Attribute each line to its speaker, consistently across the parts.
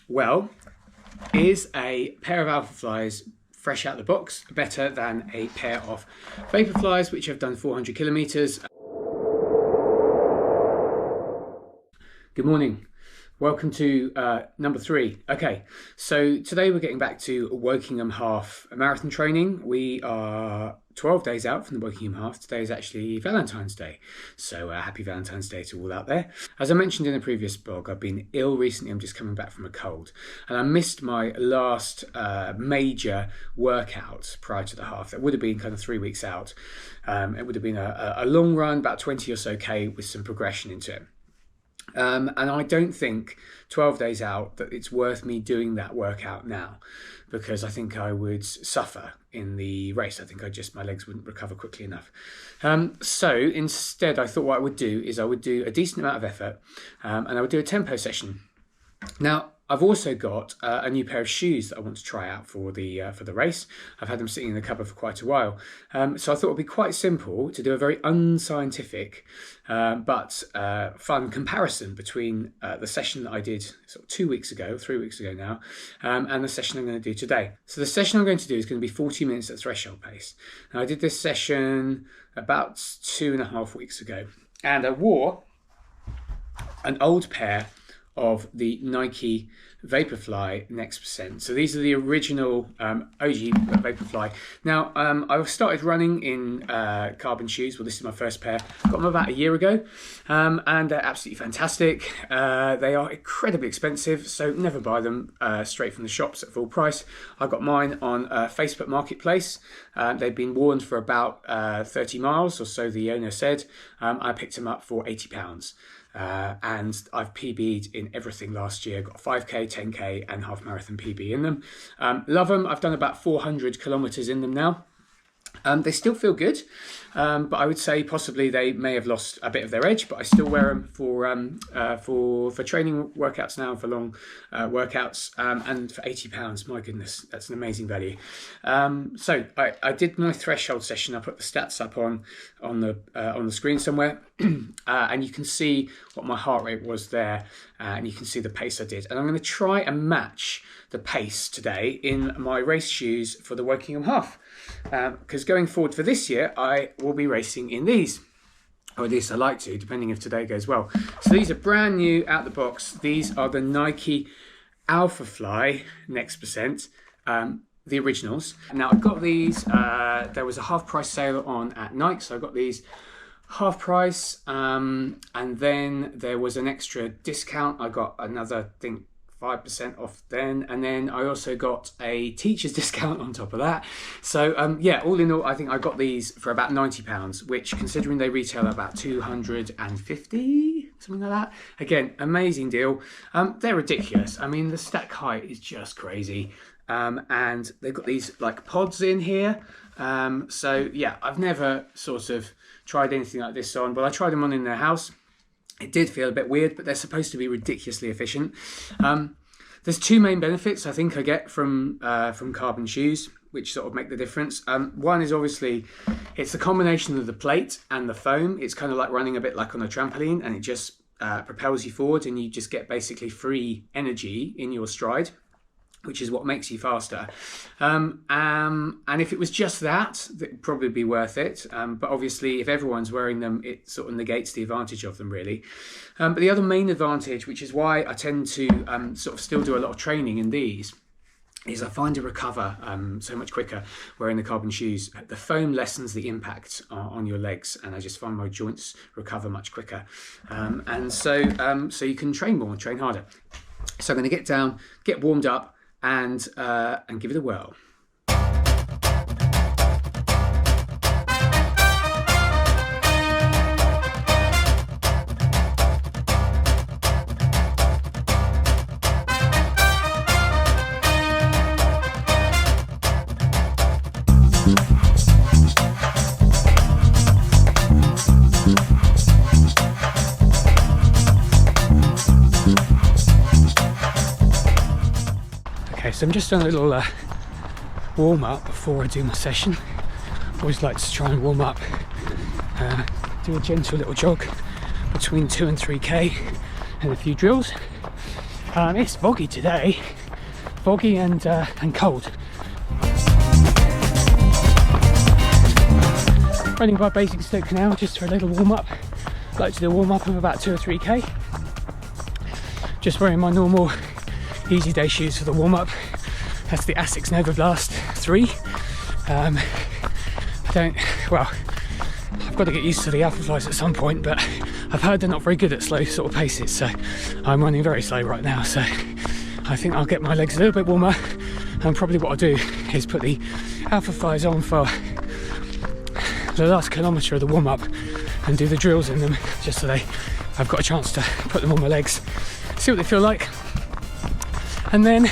Speaker 1: Well, is a pair of Alphaflys fresh out of the box better than a pair of Vaporflies which have done 400 kilometers? Good morning. Welcome to number 3. Okay, so today we're getting back to Wokingham Half marathon training. We are 12 days out from the Wokingham Half. Today is actually Valentine's Day, so happy Valentine's Day to all out there. As I mentioned in a previous blog, I've been ill recently. I'm just coming back from a cold, and I missed my last major workout prior to the half. That would have been kind of 3 weeks out. It would have been a long run, about 20 or so K with some progression into it. And I don't think 12 days out that it's worth me doing that workout now, because I think I would suffer in the race. I think my legs wouldn't recover quickly enough. So instead, I thought what I would do is I would do a decent amount of effort, and I would do a tempo session. Now, I've also got a new pair of shoes that I want to try out for the race. I've had them sitting in the cupboard for quite a while. So I thought it would be quite simple to do a very unscientific but fun comparison between the session that I did sort of 3 weeks ago now, and the session I'm going to do today. So the session I'm going to do is going to be 40 minutes at threshold pace. Now, I did this session about 2.5 weeks ago, and I wore an old pair of the Nike Vaporfly Next Percent. So these are the original OG Vaporfly. Now, I've started running in carbon shoes. Well, this is my first pair. Got them about a year ago, and they're absolutely fantastic. They are incredibly expensive, so never buy them straight from the shops at full price. I got mine on Facebook Marketplace. They've been worn for about 30 miles or so, the owner said. I picked them up for £80. And I've PB'd in everything last year. Got 5k, 10k and half marathon PB in them. Love them. I've done about 400 kilometers in them now. They still feel good, but I would say possibly they may have lost a bit of their edge, but I still wear them for training workouts now, for long workouts, and for £80. My goodness, that's an amazing value. So I did my threshold session. I put the stats up on the screen somewhere, and you can see what my heart rate was there, and you can see the pace I did. And I'm going to try and match the pace today in my race shoes for the Wokingham Half. Because going forward for this year, I will be racing in these, or at least I like to, depending if today goes well. So these are brand new out the box. These are the Nike Alphafly Next Percent, the originals. Now, I got these, there was a half price sale on at Nike, so I got these half price, and then there was an extra discount. I got another, I think, 5% off then, and then I also got a teacher's discount on top of that. So yeah, all in all, I think I got these for about £90, which, considering they retail at about 250, something like that. Again, amazing deal. They're ridiculous. I mean, the stack height is just crazy, and they've got these like pods in here. So yeah, I've never sort of tried anything like this on. Well, I tried them on in their house. It did feel a bit weird, but they're supposed to be ridiculously efficient. There's two main benefits I think I get from carbon shoes, which sort of make the difference. One is obviously it's the combination of the plate and the foam. It's kind of like running a bit like on a trampoline, and it just propels you forward, and you just get basically free energy in your stride, which is what makes you faster. And if it was just that, it'd probably be worth it. But obviously, if everyone's wearing them, it sort of negates the advantage of them, really. But the other main advantage, which is why I tend to sort of still do a lot of training in these, is I find to recover so much quicker wearing the carbon shoes. The foam lessens the impact on your legs, and I just find my joints recover much quicker. And so you can train more, train harder. So I'm going to get down, get warmed up, and give it a whirl. So I'm just doing a little warm up before I do my session. Always like to try and warm up, do a gentle little jog between 2 and 3k and a few drills. It's foggy today, foggy and cold. Running by Basingstoke Canal just for a little warm up. I like to do a warm up of about 2 or 3k. Just wearing my normal easy day shoes for the warm up. That's the Asics Nova Blast 3. I've got to get used to the Alphaflys at some point, but I've heard they're not very good at slow sort of paces, so I'm running very slow right now. So I think I'll get my legs a little bit warmer, and probably what I'll do is put the Alphaflys on for the last kilometre of the warm up and do the drills in them, just so I've got a chance to put them on my legs, see what they feel like, and then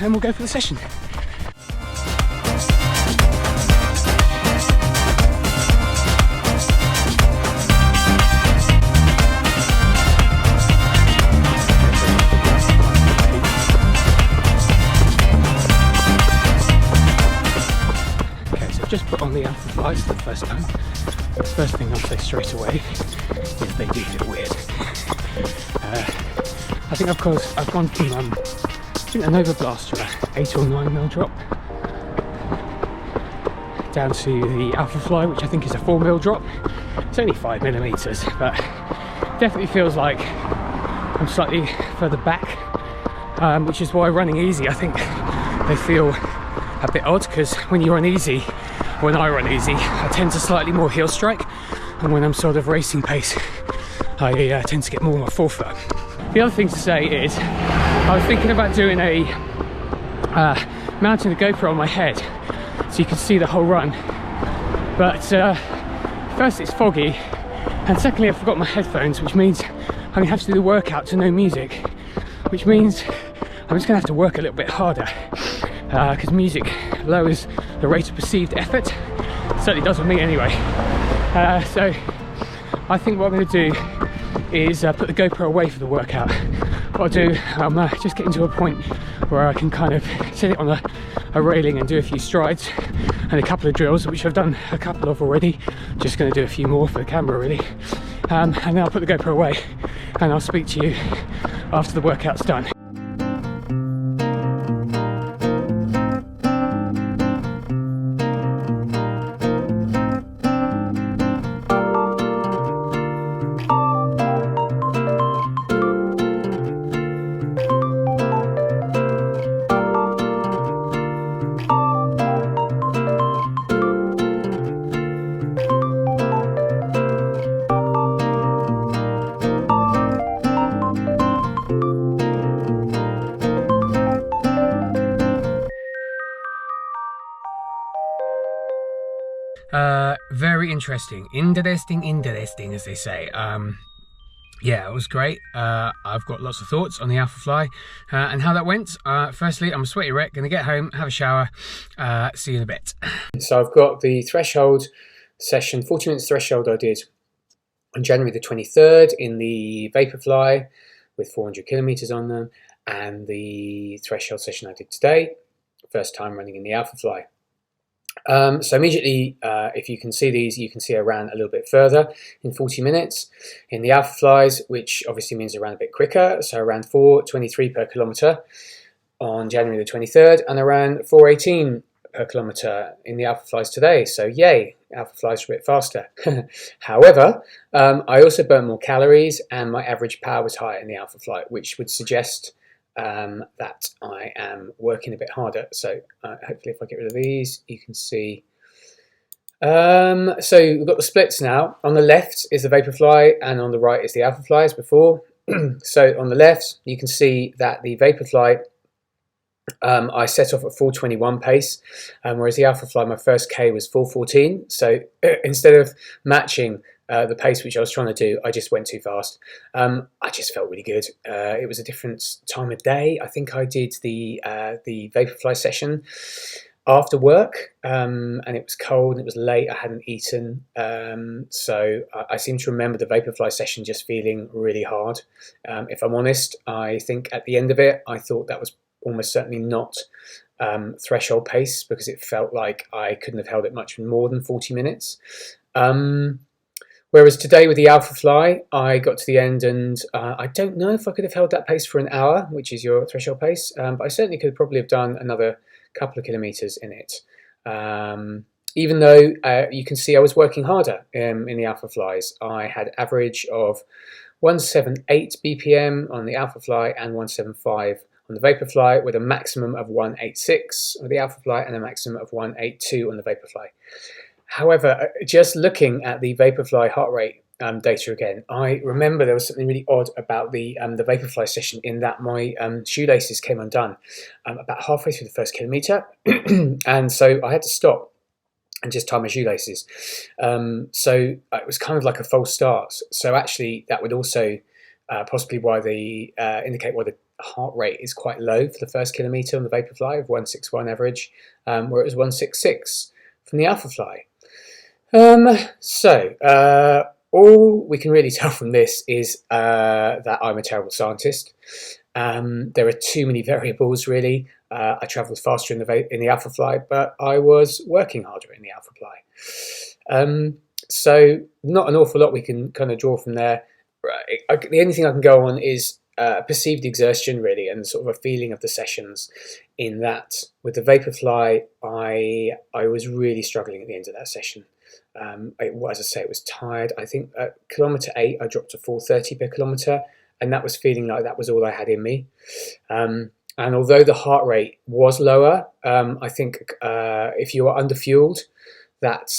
Speaker 1: we'll go for the session. Just put on the Alphaflys for the first time. The first thing I'll say straight away is they do feel weird. I think I've gone from a Nova Blast to an 8 or 9mm drop down to the Alphafly, which I think is a 4mm drop. It's only 5mm, but definitely feels like I'm slightly further back, which is why running easy, I think they feel a bit odd, because when I run easy, I tend to slightly more heel strike, and when I'm sort of racing pace, I tend to get more on my forefoot. The other thing to say is, I was thinking about doing a mounting the GoPro on my head so you can see the whole run, but first it's foggy, and secondly I forgot my headphones, which means I'm going to have to do the workout to no music, which means I'm just going to have to work a little bit harder, because music lowers the rate of perceived effort. It certainly does with me anyway. So I think what I'm going to do is put the GoPro away for the workout. What I'll do, I'm just getting to a point where I can kind of sit it on a railing and do a few strides and a couple of drills, which I've done a couple of already. Just going to do a few more for the camera really. And then I'll put the GoPro away and I'll speak to you after the workout's done. Very interesting, as they say. Yeah, it was great. I've got lots of thoughts on the Alphafly and how that went. Firstly, I'm a sweaty wreck, gonna get home, have a shower, see you in a bit. So I've got the threshold session, 40 minutes threshold I did on January the 23rd in the Vaporfly with 400 kilometers on them, and the threshold session I did today, first time running in the Alphafly. So immediately, if you can see these, you can see I ran a little bit further in 40 minutes in the Alphaflys, which obviously means I ran a bit quicker. So I ran 4:23 per kilometre on January the 23rd, and I ran 4:18 per kilometre in the Alphaflys today. So yay, Alphaflys are a bit faster. However, I also burned more calories, and my average power was higher in the Alphafly, which would suggest that I am working a bit harder. So hopefully if I get rid of these, you can see. So we've got the splits now. On the left is the Vaporfly, and on the right is the Alphafly as before. So on the left, you can see that the Vaporfly, I set off at 4:21 pace, whereas the Alphafly, my first K was 4:14. So instead of matching the pace which I was trying to do, I just went too fast. I just felt really good. It was a different time of day. I think I did the Vaporfly session after work, and it was cold and it was late. I hadn't eaten, so I seem to remember the Vaporfly session just feeling really hard. If I'm honest, I think at the end of it, I thought that was almost certainly not threshold pace, because it felt like I couldn't have held it much more than 40 minutes. Whereas today with the Alphafly, I got to the end and I don't know if I could have held that pace for an hour, which is your threshold pace, but I certainly could probably have done another couple of kilometres in it. Even though you can see I was working harder in the Alphaflys. I had average of 178 BPM on the Alphafly and 175 on the Vaporfly, with a maximum of 186 on the Alphafly and a maximum of 182 on the Vaporfly. However, just looking at the Vaporfly heart rate data again, I remember there was something really odd about the Vaporfly session, in that my shoelaces came undone about halfway through the first kilometre, and so I had to stop and just tie my shoelaces. So it was kind of like a false start. So actually, that would also possibly indicate why the heart rate is quite low for the first kilometre on the Vaporfly of 161 average, where it was 166 from the Alphafly. All we can really tell from this is that I'm a terrible scientist. There are too many variables, really. I travelled faster in the Alphafly, but I was working harder in the Alphafly. So not an awful lot we can kind of draw from there. The only thing I can go on is perceived exertion, really, and sort of a feeling of the sessions, in that with the Vaporfly, I was really struggling at the end of that session. As I say, it was tired. I think at kilometre 8, I dropped to 430 per kilometre, and that was feeling like that was all I had in me. And although the heart rate was lower, I think if you are underfueled, that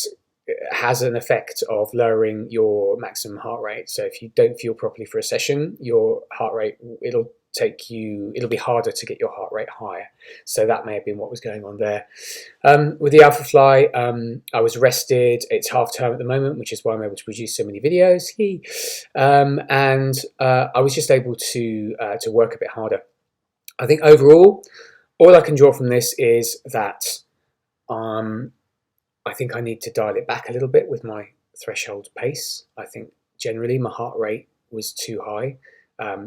Speaker 1: has an effect of lowering your maximum heart rate. So if you don't fuel properly for a session, your heart rate, it'll be harder to get your heart rate higher. So that may have been what was going on there. With the Alphafly, I was rested. It's half term at the moment, which is why I'm able to produce so many videos. And I was just able to work a bit harder. I think overall, all I can draw from this is that I think I need to dial it back a little bit with my threshold pace. I think generally my heart rate was too high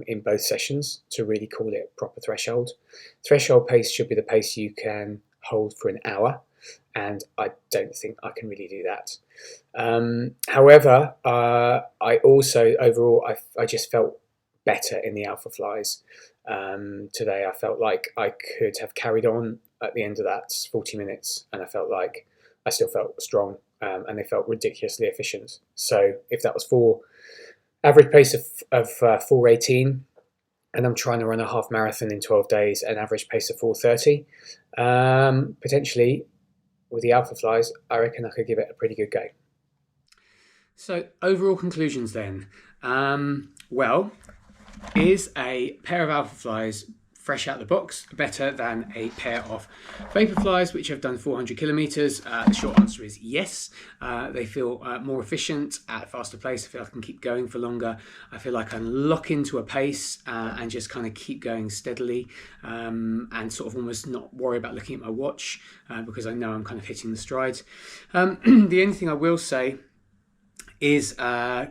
Speaker 1: in both sessions to really call it proper threshold. Threshold pace should be the pace you can hold for an hour, and I don't think I can really do that. However, I also overall I just felt better in the Alphaflys. Today I felt like I could have carried on at the end of that 40 minutes, and I felt like I still felt strong, and they felt ridiculously efficient. So if that was for average pace of 418, and I'm trying to run a half marathon in 12 days, an average pace of 430, potentially with the Alphaflys, I reckon I could give it a pretty good go. So overall conclusions then. Well, is a pair of Alphaflys fresh out of the box better than a pair of Vaporflys which have done 400 kilometers? The short answer is yes. They feel more efficient at a faster pace. I feel like I can keep going for longer. I feel like I can lock into a pace and just kind of keep going steadily, and sort of almost not worry about looking at my watch because I know I'm kind of hitting the strides. The only thing I will say is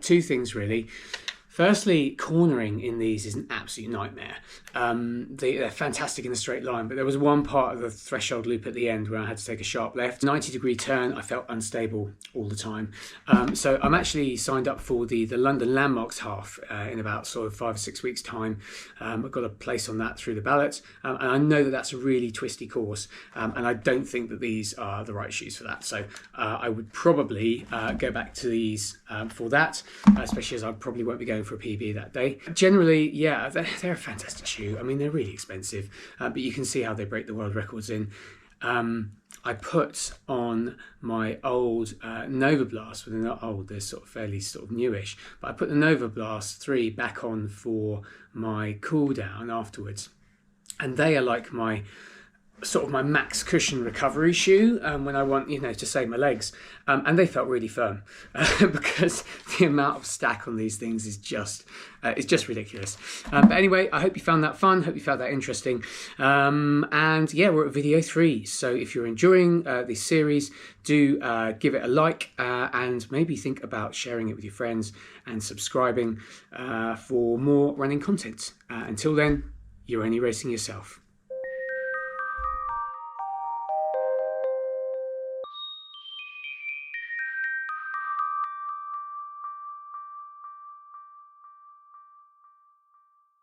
Speaker 1: two things really. Firstly, cornering in these is an absolute nightmare. They're fantastic in a straight line, but there was one part of the threshold loop at the end where I had to take a sharp left. 90-degree turn, I felt unstable all the time. So I'm actually signed up for the London Landmarks half in about sort of 5 or 6 weeks' time. I've got a place on that through the ballot, and I know that that's a really twisty course, and I don't think that these are the right shoes for that. So I would probably go back to these for that, especially as I probably won't be going for a PB that day. Generally, yeah, they're a fantastic shoe. I mean, they're really expensive, but you can see how they break the world records in. I put on my old Nova Blast, well, they're not old, they're sort of fairly sort of newish, but I put the Nova Blast 3 back on for my cool down afterwards, and they are like my sort of my max cushion recovery shoe when I want, to save my legs, and they felt really firm because the amount of stack on these things is just ridiculous. But anyway, I hope you found that fun, hope you found that interesting, and yeah, we're at video 3, so if you're enjoying this series, do give it a like and maybe think about sharing it with your friends and subscribing for more running content. Until then, you're only racing yourself.